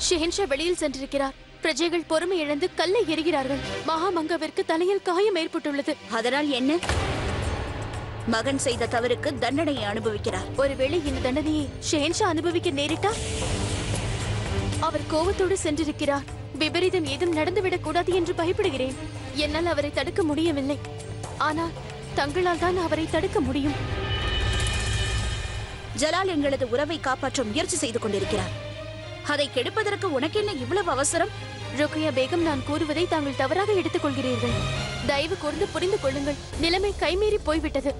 ஷெஹன்ஷா வெளியில் சென்றிருக்கிறார். பிரஜைகள் பொறுமை இழந்து கல்லை எறிகிறார்கள். மகாமங்கவிற்கு தலையில் காயம் ஏற்பட்டுள்ளது. அதனால் என்ன? மகன் செய்த தவறுக்கு தண்டனையை அனுபவிக்கிறார். ஒருவேளை இந்த தண்டனையை ஷெஹன்ஷா அனுபவிக்க நேரிட்டால்? அவர் கோபத்தோடு சென்றிருக்கிறார். விபரீதம் ஏதும் நடந்துவிடக் கூடாது என்று பயப்படுகிறேன். என்னால் அவரை தடுக்க முடியவில்லை. ஆனால் தங்களால் தான் அவரை தடுக்க முடியும். ஜலால் எங்களது உறவை காப்பாற்ற முயற்சி செய்து கொண்டிருக்கிறார். அதை கெடுப்பதற்கு உனக்கு என்ன இவ்வளவு அவசரம்? ருக்கையா பேகம், நான் கூறுவதை தாங்கள் தவறாக எடுத்துக் கொள்கிறீர்கள். தயவு கூர்ந்து புரிந்து கொள்ளுங்கள். நிலைமை கைமீறி போய்விட்டது.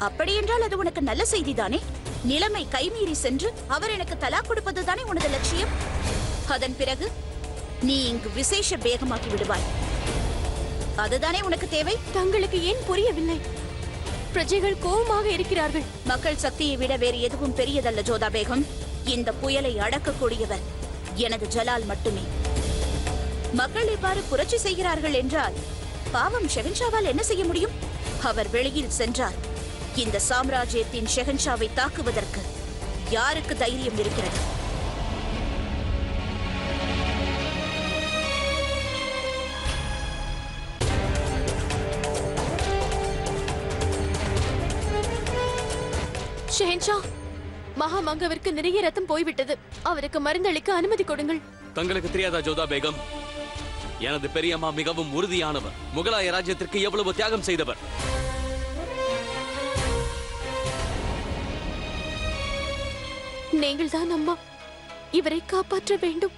அப்படியென்றால் அது உனக்கு நல்ல செய்திதானே? நிலைமை கைமீறி சென்று அவர் எனக்கு தலாக் கொடுப்பதுதானே உனது லட்சியம். அதன் பிறகு நீ இங்கு விசேஷ பேகமாக்கி விடுவாய். அதுதானே உனக்கு தேவை? தங்களுக்கு ஏன் புரியவில்லை? பிரஜைகள் கோபமாக இருக்கிறார்கள். மக்கள் சக்தியை விட வேறு எதுவும் பெரியதல்ல ஜோதா பேகம். இந்த புயலை அடக்கக்கூடியவர் எனது ஜலால் மட்டுமே. மக்கள் இவ்வாறு புரட்சி செய்கிறார்கள் என்றால் பாவம் ஷெஹன்ஷாவால் என்ன செய்ய முடியும்? அவர் வெளியில் சென்றார். இந்த சாம்ராஜ்யத்தின் ஷெஹன்ஷாவை தாக்குவதற்கு யாருக்கு தைரியம் இருக்கிறது? ஷெஹன்ஷா, மகாமங்கவிற்கு நிறைய ரத்தம் போய்விட்டது. அவருக்கு மருந்தளிக்க அனுமதி கொடுங்கள். தங்களுக்கு தெரியாதா ஜோதா பேகம், எனது பெரியம்மா மிகவும் உறுதியானவர். முகலாய ராஜ்யத்திற்கு எவ்வளவு தியாகம் செய்தவர். நீங்கள் தான் அம்மா இவரை காப்பாற்ற வேண்டும்.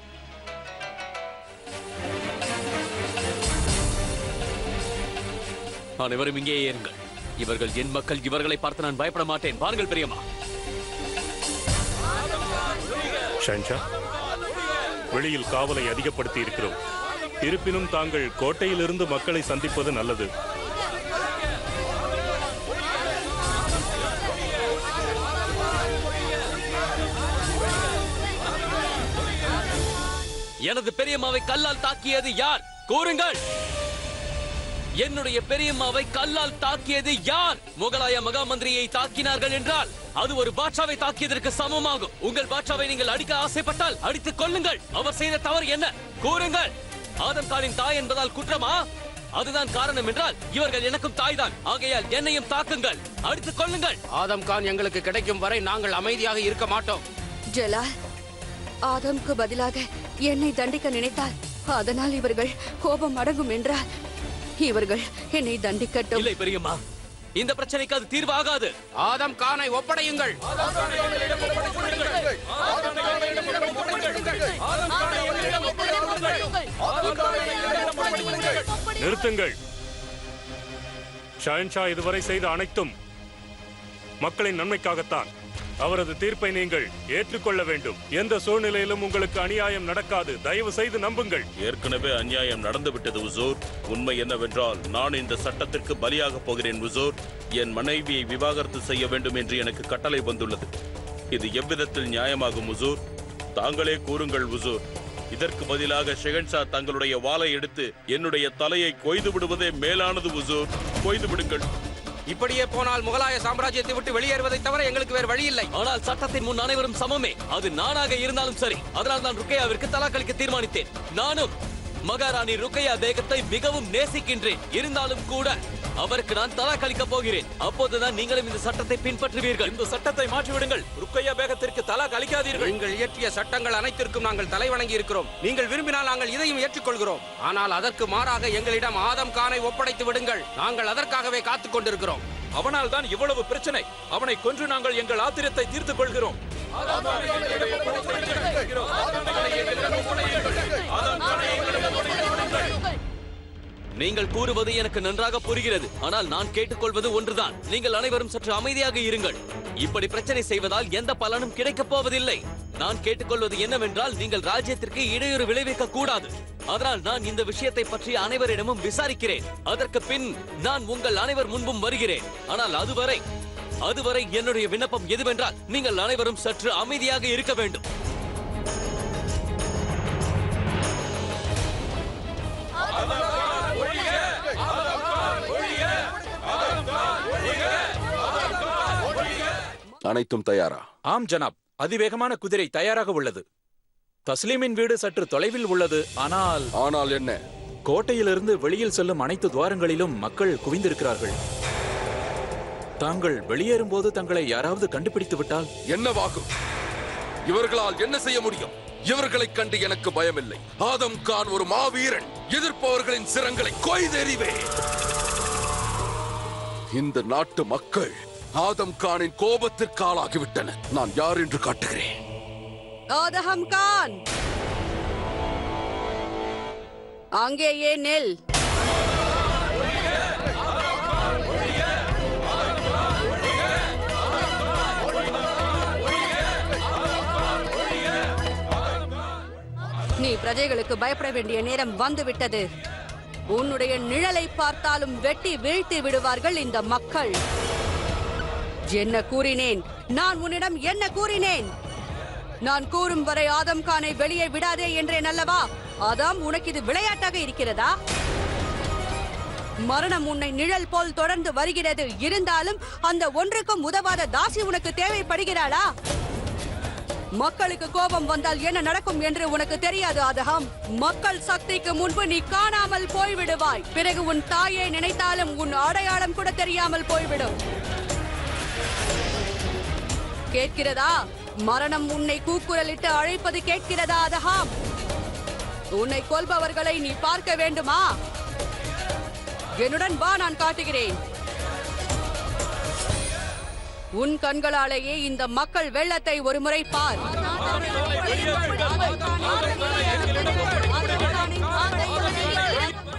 அனைவரும் இங்கே ஏறுங்கள். இவர்கள் என் மக்கள். இவர்களை பார்த்து நான் பயப்பட மாட்டேன். பாருங்கள் பெரியம்மா. ஷெஹன்ஷா, வெளியில் காவலை அதிகப்படுத்தி இருக்கிறோம். இருப்பினும் தாங்கள் கோட்டையிலிருந்து மக்களை சந்திப்பது நல்லது. எனது பெரியம்மாவை கல்லால் தாக்கியது யார்? கூறுங்கள். என்னுடைய பெரியம்மாவை கல்லால் தாக்கியது யார்? முகலாய மகா மந்திரியை தாக்கினார்கள் என்றால் அது ஒரு பாட்சாவை தாக்கியதற்கு சமமாகும். உங்கள் பாட்சாவை நீங்கள் அடிக்க ஆசைப்பட்டால் அடித்துக் கொள்ளுங்கள். அவர் செய்த தவறு என்ன? கூறுங்கள். ஆதம் கானின் தாய் என்பதால் குற்றமா? அதுதான் காரணம் என்றால் இவர்கள் எனக்கும் தாய்தான். ஆகையால் என்னையும் தாக்குங்கள், அடித்துக் கொள்ளுங்கள். ஆதம் கான் எங்களுக்கு கிடைக்கும் வரை நாங்கள் அமைதியாக இருக்க மாட்டோம். ஜலால், ஆதம்க்கு பதிலாக என்னை தண்டிக்க நினைத்தால் அதனால் இவர்கள் கோபம் அடங்கும் என்றால் இவர்கள் என்னை தண்டிக்கட்டும். இல்லை பெரியம்மா, இந்த பிரச்சனைக்கு அது தீர்வாகாது. ஆதம் கானை ஒப்படையுங்கள். நிறுத்துங்கள். ஷெஹன்ஷா இதுவரை செய்த அனைத்தும் மக்களின் நன்மைக்காகத்தான். அவரது தீர்ப்பை நீங்கள் ஏற்றுக்கொள்ள வேண்டும். எந்த சூழ்நிலையிலும் உங்களுக்கு அநியாயம் நடக்காது. தயவு செய்து நம்புங்கள். ஏற்கனவே அநியாயம் நடந்துவிட்டது உசூர். உண்மை என்னவென்றால் நான் இந்த சட்டத்திற்கு பலியாக போகிறேன் உசூர். என் மனைவியை விவாகரத்து செய்ய வேண்டும் என்று எனக்கு கட்டளை வந்துள்ளது. இது எவ்விதத்தில் நியாயமாகும் உசூர்? தாங்களே கூறுங்கள் உசூர். இதற்கு பதிலாக ஷெஹன்ஷா தங்களுடைய வாளை எடுத்து என்னுடைய தலையை கொய்து விடுவதே மேலானது உசூர். கொய்து விடுங்கள். இப்படியே போனால் முகலாய சாம்ராஜ்யத்தை விட்டு வெளியேறுவதை தவிர எங்களுக்கு வேறு வழி இல்லை. ஆனால் சட்டத்தின் முன் அனைவரும் சமமே. அது நானாக இருந்தாலும் சரி. அதனால் நான் ருக்கையாவிற்கு தலாக் அளிக்க தீர்மானித்தேன். நானும் மகாராணி ருக்கையா பேகத்தை மிகவும் நேசிக்கின்றேன். இருந்தாலும் கூட அவருக்கு நான் தலாக் அளிக்க போகிறேன். அப்போதுதான் நீங்களும் இந்த சட்டத்தை பின்பற்றுவீர்கள். இந்த சட்டத்தை மாற்றிவிடுங்கள். ருக்கையா பேகத்திற்கு தலாக் அளிக்காதீர்கள். நீங்கள் இயற்றிய சட்டங்கள் அனைத்திற்கும் நாங்கள் தலை வணங்கி இருக்கிறோம். நீங்கள் விரும்பினால் நாங்கள் இதையும் ஏற்றுக்கொள்கிறோம். ஆனால் அதற்கு மாறாக எங்களிடம் ஆதம் கானை ஒப்படைத்து விடுங்கள். நாங்கள் அதற்காகவே காத்துக் கொண்டிருக்கிறோம். அவனால் தான் இவ்வளவு பிரச்சனை. அவனை கொன்று நாங்கள் எங்கள் ஆத்திரத்தை தீர்த்துக் கொள்கிறோம். நீங்கள் கூறுவது எனக்கு நன்றாக புரிகிறது. ஆனால் நான் கேட்டுக்கொள்வது ஒன்றுதான். நீங்கள் அனைவரும் சற்று அமைதியாக இருங்கள். இப்படி பிரச்சனை செய்வதால் எந்த பலனும் கிடைக்கப் போவதில்லை. நான் கேட்டுக்கொள்வது என்னவென்றால் நீங்கள் ராஜ்யத்திற்கு இடையூறு விளைவிக்க கூடாது. அதனால் நான் இந்த விஷயத்தை பற்றி அனைவரிடமும் விசாரிக்கிறேன். அதற்கு பின் நான் உங்கள் அனைவர் முன்பும் வருகிறேன். ஆனால் அதுவரை என்னுடைய விண்ணப்பம் எதுவென்றால் நீங்கள் அனைவரும் சற்று அமைதியாக இருக்க வேண்டும். அனைத்தும் தயாரா? ஆம் ஜனாப், அதிவேகமான குதிரை தயாராக உள்ளது. தஸ்லீமின் வீடு சற்று தொலைவில் உள்ளது. ஆனால் என்ன? கோட்டையிலிருந்து வெளியில் செல்லும் அனைத்து துவாரங்களிலும் மக்கள் குவிந்திருக்கிறார்கள். தாங்கள் வெளியேறும்போது தங்களை யாராவது கண்டுபிடித்து விட்டால் என்னவாகும்? இவர்களால் என்ன செய்ய முடியும்? இவர்களைக் கண்டு எனக்கு பயமில்லை. ஆதம் கான் ஒரு மாவீரன். எதிர்ப்பவர்களின் சிரங்களை கொய்தெறிவேன். இந்த நாட்டு மக்கள் ஆதம் கானின் கோபத்திற்கு ஆளாகிவிட்டனர். நான் யார் என்று காட்டுகிறேன். ஆதம் கான், அங்கேயே நெல். நீ பிரஜைகளுக்கு பயப்பட வேண்டிய நேரம் வந்துவிட்டது. உன்னுடைய நிழலை பார்த்தாலும் வெட்டி வீழ்த்தி விடுவார்கள் இந்த மக்கள். என்ன கூறினேன்? நான் உன்னிடம் என்ன கூறினேன்? நான் கூறும் வரை ஆதம் கானை வெளியே விடாதே என்றேன் அல்லவா? ஆதாம், உனக்கு இது விளையாட்டாக இருக்கிறதா? மரணம் உன்னை நிழல் போல் தொடர்ந்து வருகிறது. இருந்தாலும் அந்த ஒன்றுக்கும் உதவாத தாசி உனக்கு தேவைப்படுகிறாளா? மக்களுக்கு கோபம் வந்தால் என்ன நடக்கும் என்று உனக்கு தெரியாது ஆதம். மக்கள் சக்திக்கு முன்பு நீ காணாமல் போய்விடுவாய். பிறகு உன் தாயை நினைத்தாலும் உன் அடையாளம் கூட தெரியாமல் போய்விடும். கேட்கிறதா? மரணம் உன்னை கூக்குரலிட்டு அழைப்பது கேட்கிறதா ஆதம்? உன்னை கொல்பவர்களை நீ பார்க்க வேண்டுமா? என்னுடன் வா, நான் காட்டுகிறேன். உன் கண்களாலேயே இந்த மக்கள் வெள்ளத்தை ஒரு முறை பார்.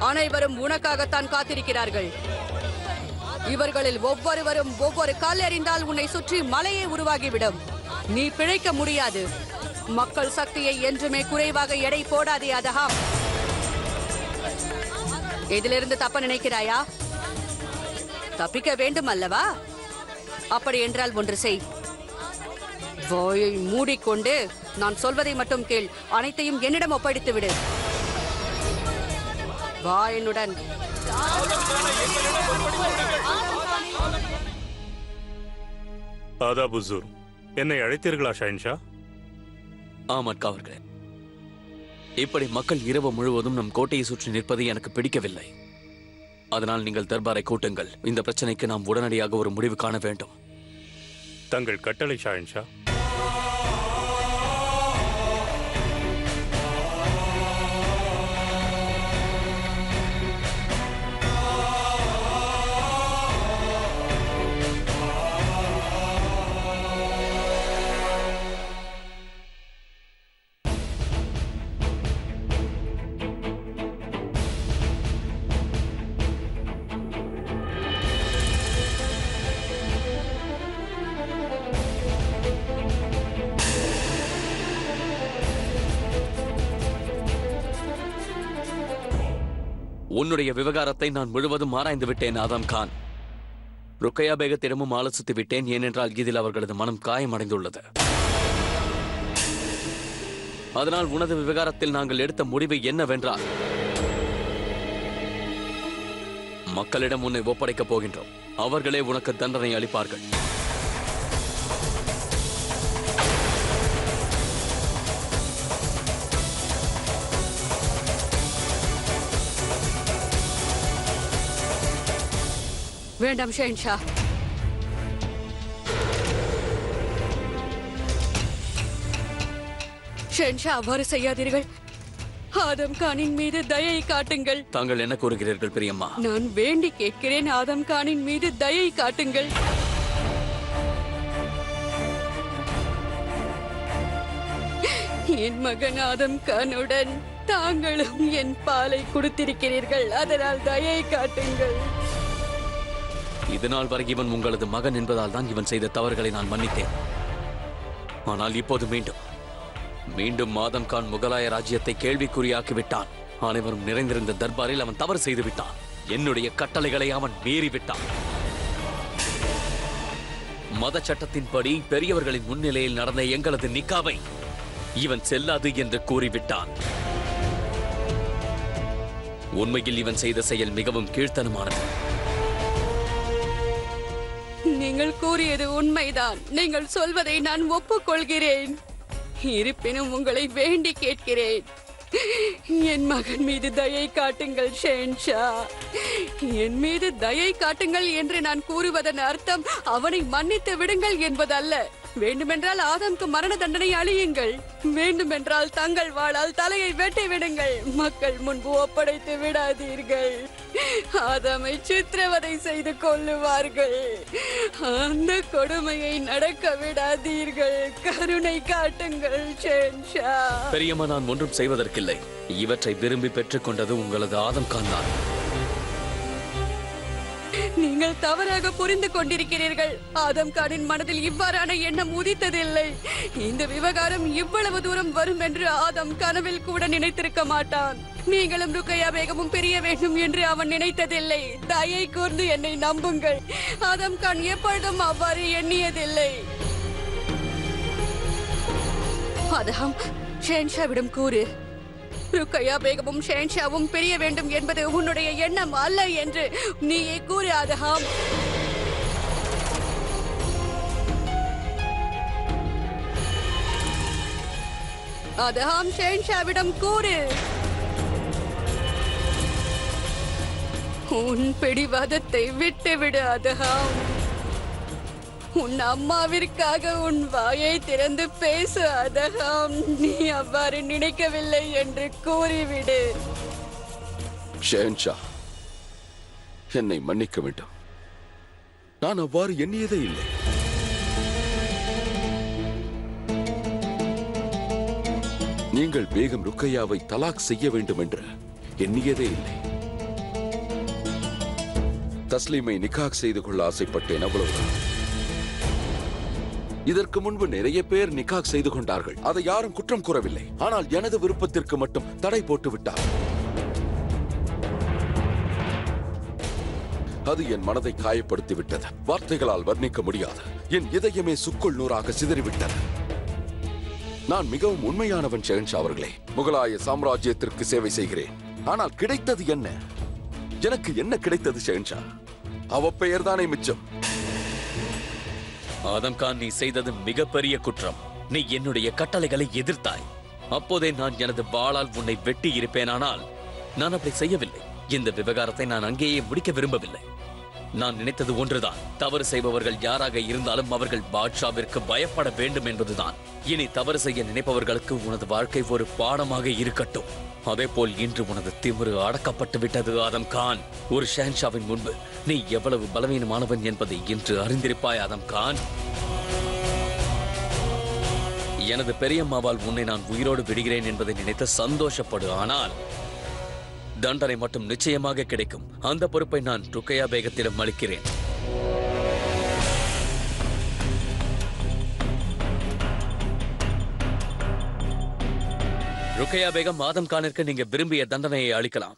அனைவரும் உனக்காகத்தான் காத்திருக்கிறார்கள். இவர்களில் ஒவ்வொருவரும் ஒவ்வொரு கல் எறிந்தால் உன்னை சுற்றி மலையே உருவாகிவிடும். நீ பிழைக்க முடியாது. மக்கள் சக்தியை என்றுமே குறைவாக எடை போடாதே ஆதம். இதிலிருந்து தப்ப நினைக்கிறாயா? தப்பிக்க வேண்டும் அல்லவா? அப்படி என்றால் ஒன்று செய். வாயை மூடிக்கொண்டு நான் சொல்வதை மட்டும் கேள். அனைத்தையும் என்னிடம் ஒப்படைத்து விடு. வா என்னுடன். ஆதாப் ஹுசூர், என்னை அழைத்தீர்களா ஷஹன்ஷா? ஆமாட்கா அவர்களே. இப்படி மக்கள் இரவு முழுவதும் நம் கோட்டையை சுற்றி நிற்பது எனக்கு பிடிக்கவில்லை. அதனால் நீங்கள் தர்பாரை கூட்டுங்கள். இந்த பிரச்சனைக்கு நாம் உடனடியாக ஒரு முடிவு காண வேண்டும். தங்கள் கட்டளை ஷஹன்ஷா. உன்னுடைய விவகாரத்தை நான் முழுவதும் ஆராய்ந்து விட்டேன் ஆதம் கான். ருக்கையா பேகத்திடமும் ஆலோசித்து விட்டேன். ஏனென்றால் இதில் அவர்களது மனம் காயமடைந்துள்ளது. அதனால் உனது விவகாரத்தில் நாங்கள் எடுத்த முடிவு என்னவென்றால், மக்களிடம் உன்னை ஒப்படைக்கப் போகின்றோம். அவர்களே உனக்கு தண்டனை அளிப்பார்கள். வேண்டாம் ஷஹன்ஷா. ஷஹன்ஷா, அவ்வாறு செய்யாதீர்கள். ஆதம் கானின் மீது தயை காட்டுங்கள். தாங்கள் என்ன கூறுகிறீர்கள் பிரியம்மா? நான் வேண்டி கேட்கிறேன். ஆதம் கானின் மீது தயை காட்டுங்கள். என் மகன் ஆதம் கானுடன் தாங்களும் என் பாலை கொடுத்திருக்கிறீர்கள். அதனால் தயை காட்டுங்கள். இதனால் வரை இவன் உங்களது மகன் என்பதால் தான் இவன் செய்த தவறுகளை நான் மன்னித்தேன். ஆனால் இப்போது மீண்டும் ஆதம் கான் முகலாய ராஜ்யத்தை கேள்விக்குறியாக்கிவிட்டான். அனைவரும் நிறைந்திருந்த தர்பாரில் அவன் தவறு செய்து விட்டான். என்னுடைய கட்டளைகளை அவன் மீறிவிட்டான். மத சட்டத்தின்படி பெரியவர்களின் முன்னிலையில் நடந்த எங்களது நிக்காவை இவன் செல்லாது என்று கூறிவிட்டான். உண்மையில் இவன் செய்த செயல் மிகவும் கீழ்த்தனமானது. நீங்கள் கூறியது உண்மைதான். நீங்கள் சொல்வதை நான் ஒப்புக்கொள்கிறேன். இருப்பினும் உங்களை வேண்டி கேட்கிறேன், என் மகன் மீது தயை காட்டுங்கள் ஷேன்ஷா. என் மீது தயை காட்டுங்கள் என்று நான் கூறுவதன் அர்த்தம் அவனை மன்னித்து விடுங்கள் என்பதல்ல. வேண்டுமென்றால் ஆதம்க்கு மரண தண்டனை அளியுங்கள், வேண்டுமென்றால் தங்கள் வாளால் தலையை வெட்டி விடுங்கள். மக்கள் முன்பு ஒப்படைத்து விடாதீர்கள். ஆதமை சித்திரவதை செய்து கொள்ளுவார்கள். அந்த கொடுமையை நடக்க விடாதீர்கள். கருணை காட்டுங்கள் ஷேன்ஷா. பெரியம்மா, நான் ஒன்றும் செய்வதற்கில்லை. இவற்றை விரும்பி பெற்றுக் கொண்டது உங்களது ஆதம் கான் தான். நீங்கள் தவறாக புரிந்து கொண்டிருக்கிறீர்கள். ஆதம் கானின் மனதில் இவ்வாறான எண்ணம் உதித்ததில்லை. இந்த விவகாரம் இவ்வளவு தூரம் வரும் என்று ஆதம் கனவில் கூட நினைத்திருக்க மாட்டான். நீங்களும் ருக்கையா பேகமும் பிரிய வேண்டும் என்று அவன் நினைத்ததில்லை. தயை கூர்ந்து என்னை நம்புங்கள். ஆதம் கான் எப்பொழுதும் அவ்வாறு எண்ணியதில்லை. ஆதம், ஷேன்ஷாவிடம் கூறு, ருக்கையா பேகமும் ஷேன்ஷாவும் பிரிய வேண்டும் என்பது உன்னுடைய எண்ணம் அல்ல என்று நீயே கூறு ஆதம். ஆதம், ஷேன்ஷாவிடம் கூறு. உன் பிடிவாதத்தை விட்டுவிடு ஆதம். உன் அம்மாவிற்காக உன் வாயை திறந்து பேசு ஆதம். நீ அவ்வாறு நினைக்கவில்லை என்று கூறிவிடு. ஷேன்ஷா, என்னை மன்னிக்க வேண்டும். நான் அவ்வாறு எண்ணியதே இல்லை. நீங்கள் பேகம் ருக்கையாவை தலாக் செய்ய வேண்டும் என்று எண்ணியதே இல்லை. தஸ்லீமை நிக்காக் செய்து கொள்ள ஆசைப்பட்டேன், அவ்வளவுதான். இதற்கு முன்பு நிறைய பேர் நிக்காக் செய்து கொண்டார்கள். அதை யாரும் குற்றம் கூறவில்லை. ஆனால் எனது விருப்பத்திற்கு மட்டும் தடை போட்டு விட்டார். அது என் மனதை காயப்படுத்தி விட்டது. வார்த்தைகளால் வர்ணிக்க முடியாது. என் இதயமே சுக்குள் நூறாக சிதறிவிட்டது. நான் மிகவும் உண்மையானவன் ஷெஹன்ஷா அவர்களே. முகலாய சாம்ராஜ்யத்திற்கு சேவை செய்கிறேன். ஆனால் கிடைத்தது என்ன? எனக்கு என்ன கிடைத்தது ஷெஹன்ஷா? அவப்பெயர் தானே மிச்சம். ஆதம் கான், நீ செய்தது மிகப்பெரிய குற்றம். நீ என்னுடைய கட்டளைகளை எதிர்த்தாய். அப்போதே நான் எனது வாளால் உன்னை வெட்டி இருப்பேனானால் நான் அப்படி செய்யவில்லை. இந்த விவகாரத்தை நான் அங்கேயே முடிக்க விரும்பவில்லை. நான் நினைத்தது ஒன்றுதான், தவறு செய்பவர்கள் யாராக இருந்தாலும் அவர்கள் பாட்ஷாவிற்கு பயப்பட வேண்டும் என்பதுதான். இனி தவறு செய்ய நினைப்பவர்களுக்கு உனது வாழ்க்கை ஒரு பாடமாக இருக்கட்டும். அதேபோல் இன்று உனது திமிரு அடக்கப்பட்டு விட்டது ஆதம் கான். ஒரு ஷேன்ஷாவின் முன்பு நீ எவ்வளவு பலவீனமானவன் என்பதை இன்று அறிந்திருப்பாய் ஆதம் கான். எனது பெரியம்மாவால் உன்னை நான் உயிரோடு விடுகிறேன் என்பதை நினைத்து சந்தோஷப்படு. ஆனால் தண்டனை மட்டும் நிச்சயமாக கிடைக்கும். அந்த பொறுப்பை நான் ருக்கையா பேகத்திடம் அளிக்கிறேன். ருக்கையா பேகம், ஆதம் கானிற்கு நீங்க விரும்பிய தண்டனையை அளிக்கலாம்.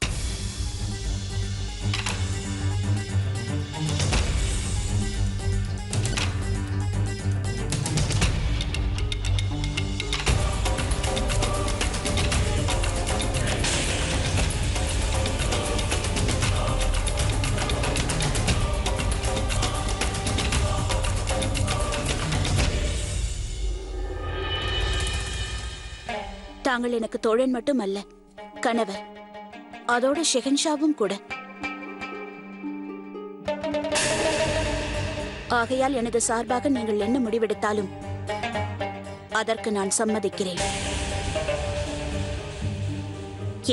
தாங்கள் எனக்கு தோழன் மட்டும் அல்ல, கணவர், அதோட ஷெஹன்ஷாவும் கூட. ஆகையால் எனது சார்பாக நீங்கள் என்ன முடிவெடுத்தாலும் அதற்கு நான் சம்மதிக்கிறேன்.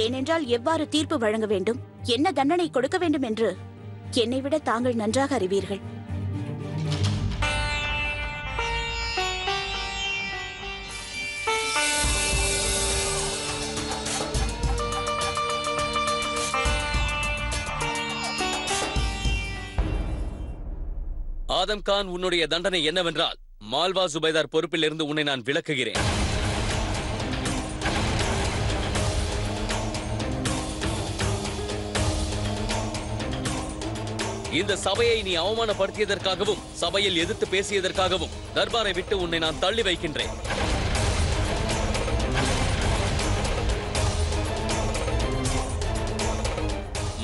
ஏனென்றால் எவ்வாறு தீர்ப்பு வழங்க வேண்டும், என்ன தண்டனை கொடுக்க வேண்டும் என்று என்னை விட தாங்கள் நன்றாக அறிவீர்கள். ஆதம் கான், உன்னுடைய தண்டனை என்னவென்றால் மால்வா சுபைதார் பொறுப்பில் இருந்து உன்னை நான் விலக்குகிறேன். இந்த சபையை நீ அவமானப்படுத்தியதற்காகவும் சபையில் எதிர்த்து பேசியதற்காகவும் தர்பாரை விட்டு உன்னை நான் தள்ளி வைக்கின்றேன்.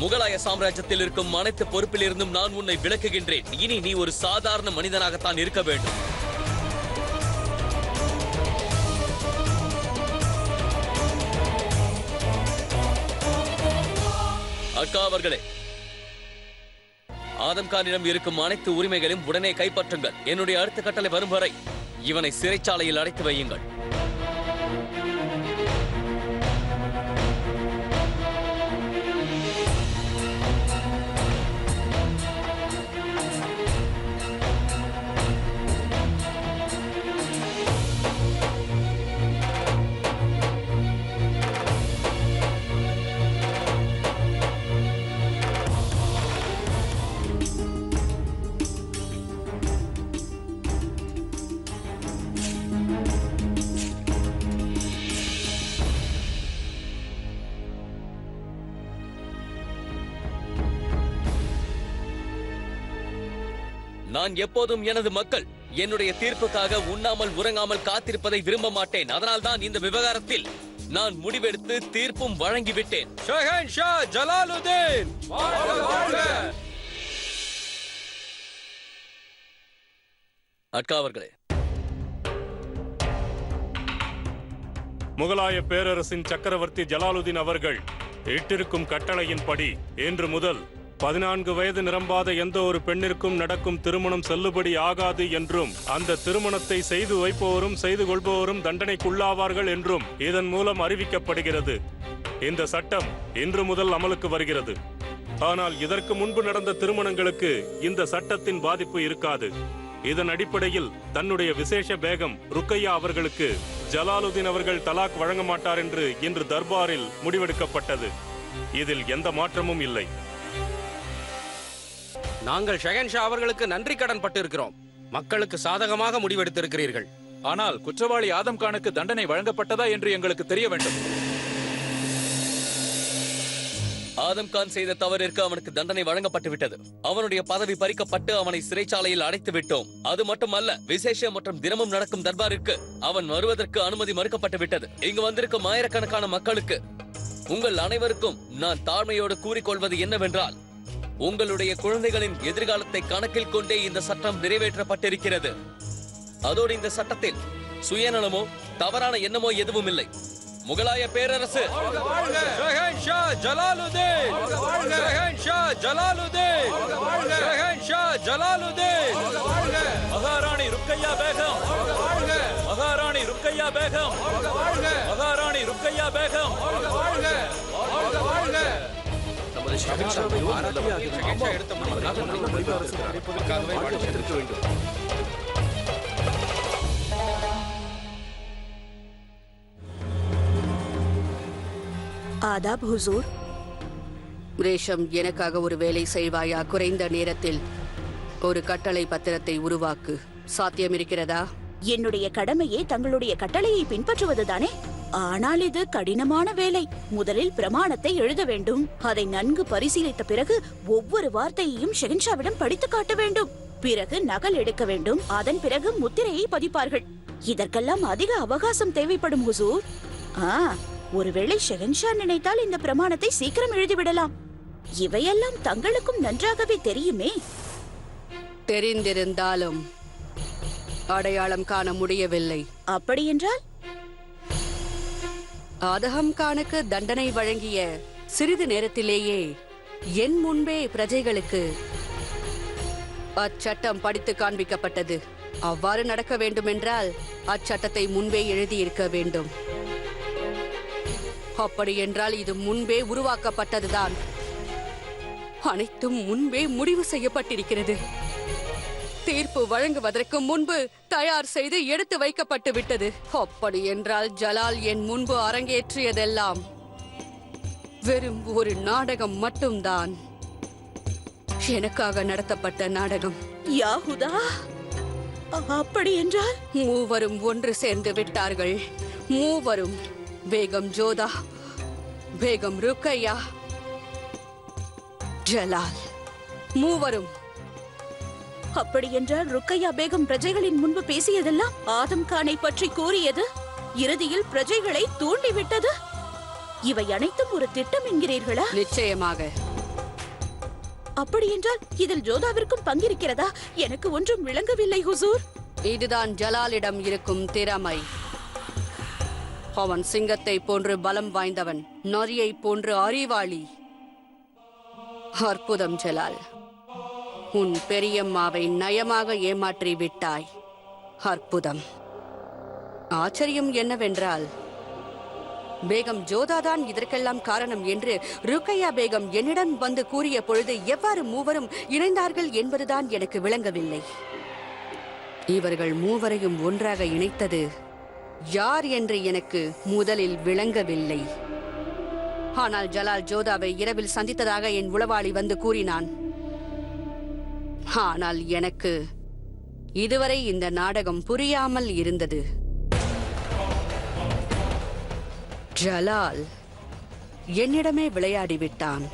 முகலாய சாம்ராஜ்யத்தில் இருக்கும் அனைத்து பொறுப்பிலிருந்தும் நான் உன்னை விலக்குகின்றேன். இனி நீ ஒரு சாதாரண மனிதனாகத்தான் இருக்க வேண்டும். அக்கா அவர்களே, ஆதம் கானிடம் இருக்கும் அனைத்து உரிமைகளையும் உடனே கைப்பற்றுங்கள். என்னுடைய அடுத்த கட்டளை வரும் வரை இவனை சிறைச்சாலையில் அடைத்து வையுங்கள். நான் எப்போதும் எனது மக்கள் என்னுடைய தீர்ப்புக்காக உண்ணாமல் உறங்காமல் காத்திருப்பதை விரும்ப மாட்டேன். அதனால்தான் இந்த விவகாரத்தில் நான் முடிவெடுத்து தீர்ப்பும் வழங்கிவிட்டேன். ஷஹன்ஷா ஜலாலுதீன் அக்கா அவர்களே, முகலாய பேரரசின் சக்கரவர்த்தி ஜலாலுதீன் அவர்கள் இட்டிருக்கும் கட்டளையின்படி இன்று முதல் 14 வயது நிரம்பாத எந்த ஒரு பெண்ணிற்கும் நடக்கும் திருமணம் செல்லுபடி ஆகாது என்றும், அந்த திருமணத்தை செய்து வைப்பவரும் செய்து கொள்பவரும் தண்டனைக்குள்ளாவார்கள் என்றும் இதன் மூலம் அறிவிக்கப்படுகிறது. இந்த சட்டம் இன்று முதல் அமலுக்கு வருகிறது. ஆனால் இதற்கு முன்பு நடந்த திருமணங்களுக்கு இந்த சட்டத்தின் பாதிப்பு இருக்காது. இதன் அடிப்படையில் தன்னுடைய விசேஷ பேகம் ருக்கையா அவர்களுக்கு ஜலாலுதீன் அவர்கள் தலாக் வழங்க மாட்டார் என்று இன்று தர்பாரில் முடிவெடுக்கப்பட்டது. இதில் எந்த மாற்றமும் இல்லை. நாங்கள் ஷஹன்ஷா அவர்களுக்கு நன்றி கடன் பட்டிருக்கிறோம். மக்களுக்கு சாதகமாக முடிவெடுத்திருக்கிறீர்கள். ஆனால் குற்றவாளி ஆதம் கானுக்கு தண்டனை வழங்கப்பட்டதா என்று எங்களுக்கு தெரிய வேண்டும். ஆதம் கான் செய்த தவறிற்கு அவனுக்கு தண்டனை வழங்கப்பட்டு விட்டது. அவனுடைய பதவி பறிக்கப்பட்டு அவனை சிறைச்சாலையில் அடைத்து விட்டோம். அது மட்டுமல்ல, விசேஷ மற்றும் தினமும் நடக்கும் தர்பாருக்கு அவன் வருவதற்கு அனுமதி மறுக்கப்பட்டு விட்டது. இங்கு வந்திருக்கும் ஆயிரக்கணக்கான மக்களுக்கு, உங்கள் அனைவருக்கும் நான் தாழ்மையோடு கூறிக்கொள்வது என்னவென்றால், உங்களுடைய குழந்தைகளின் எதிர்காலத்தை கணக்கில் கொண்டே இந்த சட்டம் நிறைவேற்றப்பட்டிருக்கிறது. அதோடு இந்த சட்டத்தில் சுயநலமோ தவறான எண்ணமோ எதுவும் இல்லை. முகலாய பேரரசு ஷஹன்ஷா ஜலாலுதீன், ஷஹன்ஷா ஜலாலுதீன், ஷஹன்ஷா ஜலாலுதீன், மகாராணி ருக்கையா பேகம், மகாராணி ருக்கையா பேகம், மகாராணி ருக்கையா பேகம். நமது ஷஹன்ஷாவை எடுத்த வேண்டும். ஆதாப் ஹுசூர். ரேஷம், எனக்காக ஒரு வேலை செய்வாயா? குறைந்த நேரத்தில் ஒரு கட்டளை பத்திரத்தை உருவாக்கு. சாத்தியம் இருக்கிறதா? என்னுடைய கடமையே தங்களுடைய கட்டளையை பின்பற்றுவதுதானே. ஆனால் இது கடினமான வேலை. முதலில் பிரமாணத்தை எழுத வேண்டும். அதை நன்கு பரிசீலித்த பிறகு ஒவ்வொரு வார்த்தையையும் ஷெஹன்ஷாவிடம் படித்து காட்ட வேண்டும். பிறகு நகல் எடுக்க வேண்டும். அதன் பிறகு முத்திரையை பதிப்பார்கள். இதற்கெல்லாம் அதிக அவகாசம் தேவைப்படும் ஹுசூர். ஒருவேளை ஷெஹன்ஷா நினைத்தால் இந்த பிரமாணத்தை சீக்கிரம் எழுதிவிடலாம். இவையெல்லாம் தங்களுக்கும் நன்றாகவே தெரியுமே. தெரிந்திருந்தாலும் அடையாளம் காண முடியவில்லை. அப்படி என்றால் ஆதம் கானுக்கு தண்டனை வழங்கிய சிறிது நேரத்திலேயே என் முன்பே பிரஜைகளுக்கு அச்சட்டம் படித்து காண்பிக்கப்பட்டது. அவ்வாறு நடக்க வேண்டுமென்றால் அச்சட்டத்தை முன்பே எழுதியிருக்க வேண்டும். அப்படி என்றால் இது முன்பே உருவாக்கப்பட்டதுதான். அனைத்தும் முன்பே முடிவு செய்யப்பட்டிருக்கிறது. தீர்ப்பு வழங்குவதற்கு முன்பு தயார் செய்து எடுத்து வைக்கப்பட்டு விட்டது. அப்படி என்றால் ஜலால் என் முன்பு அரங்கேற்றியதெல்லாம் வெறும் ஒரு நாடகம் மட்டும்தான். எனக்காக நடத்தப்பட்ட நாடகம். யாஹுதா, அப்படி என்றால் மூவரும் ஒன்று சேர்ந்து விட்டார்கள். மூவரும், பேகம் ஜோதா, பேகம் ருக்கையா, ஜலால், மூவரும். அப்படி என்றால் ருக்கையா பேகம் பிரஜைகளின் முன்பு பேசியதெல்லாம் ஆதம் கானை பற்றி கூறியது இறுதியில் பிரஜைகளை தூண்டிவிட்டது. இவை அனைத்தும் ஒரு திட்டம் என்கிறீர்களா? நிச்சயமாக. அப்படி என்றால் இதில் ஜோதாவிற்கும் பங்கிருக்கிறதா? எனக்கு ஒன்றும் விளங்கவில்லை ஹுசூர். இதுதான் ஜலாலிடம் இருக்கும் திறமை. அவன் சிங்கத்தை போன்று பலம் வாய்ந்தவன், நரியை போன்று அறிவாளி. அற்புதம் ஜலால். உன் பெரியம்மாவை நயமாக ஏமாற்றி விட்டாய். அற்புதம். ஆச்சரியம் என்னவென்றால், பேகம் ஜோதாதான் இதற்கெல்லாம் காரணம் என்று ருக்கையா பேகம் என்னிடம் வந்து கூறிய பொழுது எவ்வாறு மூவரும் இணைந்தார்கள் என்பதுதான் எனக்கு விளங்கவில்லை. இவர்கள் மூவரையும் ஒன்றாக இணைத்தது யார் என்று எனக்கு முதலில் விளங்கவில்லை. ஆனால் ஜலால் ஜோதாவை இரவில் சந்தித்ததாக என் உளவாளி வந்து கூறினான். ஆனால் எனக்கு இதுவரை இந்த நாடகம் புரியாமல் இருந்தது. ஜலால் என்னிடமே விளையாடிவிட்டான்.